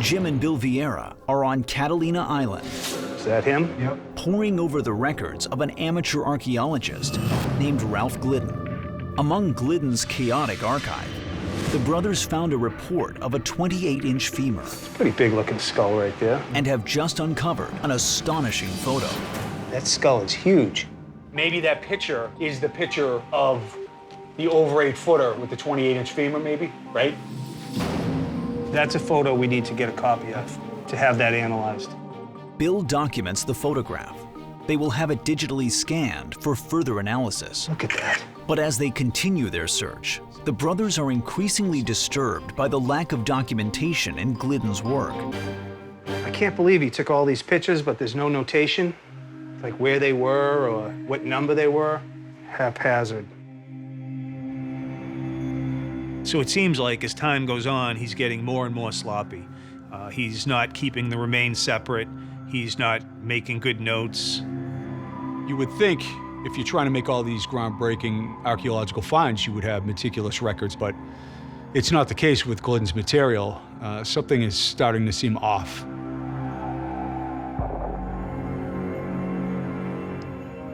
Jim and Bill Vieira are on Catalina Island. Is that him? Yep. Poring over the records of an amateur archaeologist named Ralph Glidden. Among Glidden's chaotic archive, the brothers found a report of a 28-inch femur. Pretty big looking skull right there. And have just uncovered an astonishing photo. That skull is huge. Maybe that picture is the picture of the over 8-footer with the 28-inch femur, maybe, right? That's a photo we need to get a copy of to have that analyzed. Bill documents the photograph. They will have it digitally scanned for further analysis. Look at that. But as they continue their search, the brothers are increasingly disturbed by the lack of documentation in Glidden's work. I can't believe he took all these pictures, but there's no notation, like where they were or what number they were. Haphazard. So it seems like as time goes on, he's getting more and more sloppy. He's not keeping the remains separate. He's not making good notes. You would think if you're trying to make all these groundbreaking archaeological finds, you would have meticulous records, but it's not the case with Glidden's material. Something is starting to seem off.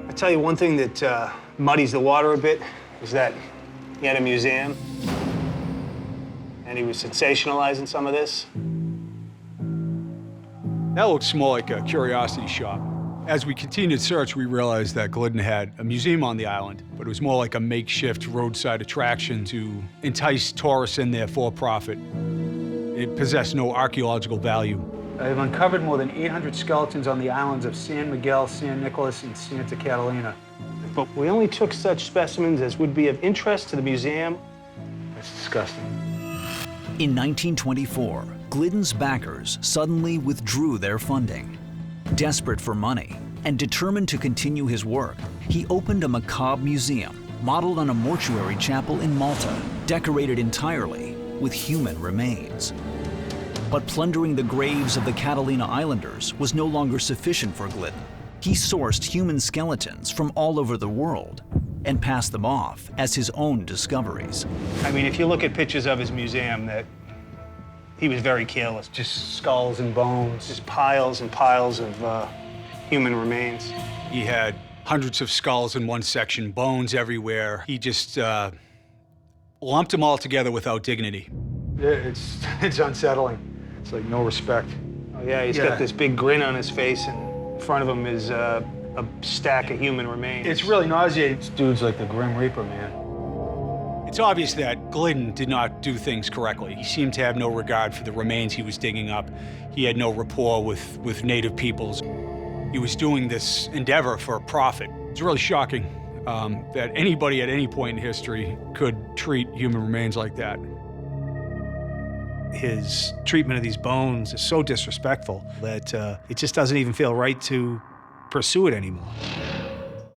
I tell you one thing that muddies the water a bit is that he had a museum and he was sensationalizing some of this. That looks more like a curiosity shop. As we continued search, we realized that Glidden had a museum on the island, but it was more like a makeshift roadside attraction to entice tourists in there for profit. It possessed no archaeological value. I've uncovered more than 800 skeletons on the islands of San Miguel, San Nicolas, and Santa Catalina. But we only took such specimens as would be of interest to the museum. That's disgusting. In 1924, Glidden's backers suddenly withdrew their funding. Desperate for money and determined to continue his work, he opened a macabre museum modeled on a mortuary chapel in Malta, decorated entirely with human remains. But plundering the graves of the Catalina Islanders was no longer sufficient for Glidden. He sourced human skeletons from all over the world and passed them off as his own discoveries. I mean, if you look at pictures of his museum, that he was very careless. Just skulls and bones. Just piles and piles of human remains. He had hundreds of skulls in one section, bones everywhere. He just lumped them all together without dignity. It's unsettling. It's like no respect. Oh yeah, he's got this big grin on his face, and in front of him is a stack of human remains. It's really nauseating. This dude's like the Grim Reaper, man. It's obvious that Glidden did not do things correctly. He seemed to have no regard for the remains he was digging up. He had no rapport with native peoples. He was doing this endeavor for profit. It's really shocking that anybody at any point in history could treat human remains like that. His treatment of these bones is so disrespectful that it just doesn't even feel right to pursue it anymore.